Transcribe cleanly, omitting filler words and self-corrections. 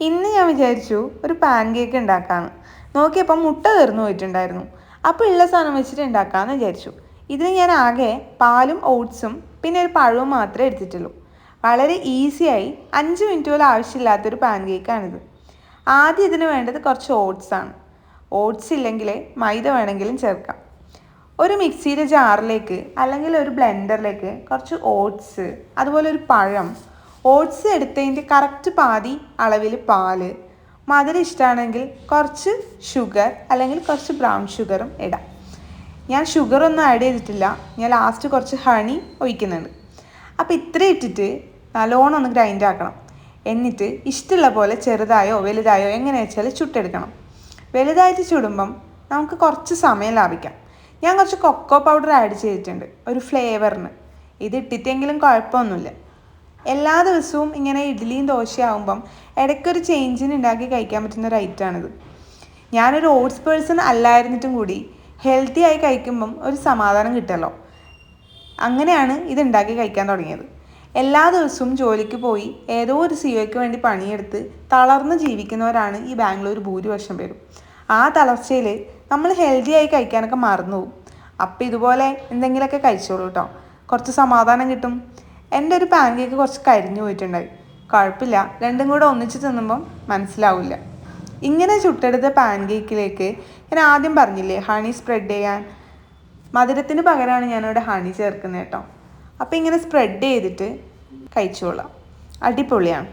ഇന്ന് ഞാൻ വിചാരിച്ചു ഒരു പാൻ കേക്ക് ഉണ്ടാക്കാമെന്ന്. നോക്കിയപ്പോൾ മുട്ട തീർന്നു പോയിട്ടുണ്ടായിരുന്നു. അപ്പോൾ ഉള്ള സാധനം വെച്ചിട്ട് ഉണ്ടാക്കാമെന്ന് വിചാരിച്ചു. ഇതിന് ഞാൻ ആകെ പാലും ഓട്സും പിന്നെ ഒരു പഴവും മാത്രമേ എടുത്തിട്ടുള്ളൂ. വളരെ ഈസിയായി 5 മിനിറ്റ് പോലും ആവശ്യമില്ലാത്തൊരു പാൻ കേക്കാണിത്. ആദ്യം ഇതിന് വേണ്ടത് കുറച്ച് ഓട്സാണ്. ഓട്സ് ഇല്ലെങ്കിൽ മൈദ വേണമെങ്കിലും ചേർക്കാം. ഒരു മിക്സിയുടെ ജാറിലേക്ക് അല്ലെങ്കിൽ ഒരു ബ്ലെൻഡറിലേക്ക് കുറച്ച് ഓട്സ്, അതുപോലെ ഒരു പഴം, ഓട്സ് എടുത്തതിൻ്റെ കറക്റ്റ് പാതി അളവിൽ പാല്, മധുരം ഇഷ്ടമാണെങ്കിൽ കുറച്ച് ഷുഗർ അല്ലെങ്കിൽ കുറച്ച് ബ്രൗൺ ഷുഗറും ഇടാം. ഞാൻ ഷുഗറൊന്നും ആഡ് ചെയ്തിട്ടില്ല, ഞാൻ ലാസ്റ്റ് കുറച്ച് ഹണി ഒഴിക്കുന്നുണ്ട്. അപ്പോൾ ഇത്ര ഇട്ടിട്ട് നല്ലോണം ഒന്ന് ഗ്രൈൻഡ് ആക്കണം. എന്നിട്ട് ഇഷ്ടമുള്ള പോലെ ചെറുതായോ വലുതായോ എങ്ങനെ വെച്ചാൽ ചുട്ടെടുക്കണം. വലുതായിട്ട് ചുടുമ്പം നമുക്ക് കുറച്ച് സമയം ലാഭിക്കാം. ഞാൻ കുറച്ച് കൊക്കോ പൗഡർ ആഡ് ചെയ്തിട്ടുണ്ട് ഒരു ഫ്ലേവറിന്. ഇത് ഇട്ടിട്ടെങ്കിലും കുഴപ്പമൊന്നുമില്ല. എല്ലാ ദിവസവും ഇങ്ങനെ ഇഡ്ഡലിയും ദോശയാകുമ്പം ഇടയ്ക്കൊരു ചേഞ്ചിന് ഉണ്ടാക്കി കഴിക്കാൻ പറ്റുന്ന ഒരു ഐറ്റമാണിത്. ഞാനൊരു ഓട്സ് പേഴ്സൺ അല്ലായിരുന്നിട്ടും കൂടി ഹെൽത്തി ആയി കഴിക്കുമ്പം ഒരു സമാധാനം കിട്ടുമല്ലോ. അങ്ങനെയാണ് ഇത് ഉണ്ടാക്കി കഴിക്കാൻ തുടങ്ങിയത്. എല്ലാ ദിവസവും ജോലിക്ക് പോയി ഏതോ ഒരു സിഒയ്ക്ക് വേണ്ടി പണിയെടുത്ത് തളർന്ന് ജീവിക്കുന്നവരാണ് ഈ ബാംഗ്ലൂർ ഭൂരിപക്ഷം പേരും. ആ തളർച്ചയിൽ നമ്മൾ ഹെൽത്തി ആയി കഴിക്കാനൊക്കെ മറന്നു പോകും. അപ്പം ഇതുപോലെ എന്തെങ്കിലുമൊക്കെ കഴിച്ചോളൂ കേട്ടോ, കുറച്ച് സമാധാനം കിട്ടും. എൻ്റെ ഒരു പാൻ കേക്ക് കുറച്ച് കരിഞ്ഞു പോയിട്ടുണ്ടായി. കുഴപ്പമില്ല, രണ്ടും കൂടെ ഒന്നിച്ച് തിന്നുമ്പം മനസ്സിലാവില്ല. ഇങ്ങനെ ചുട്ടെടുത്ത പാൻ കേക്കിലേക്ക് ഞാൻ ആദ്യം പറഞ്ഞില്ലേ ഹണി സ്പ്രെഡ് ചെയ്യാൻ. മധുരത്തിന് പകരമാണ് ഞാനിവിടെ ഹണി ചേർക്കുന്നത് കേട്ടോ. അപ്പോൾ ഇങ്ങനെ സ്പ്രെഡ് ചെയ്തിട്ട് കഴിച്ചോളാം. അടിപൊളിയാണ്.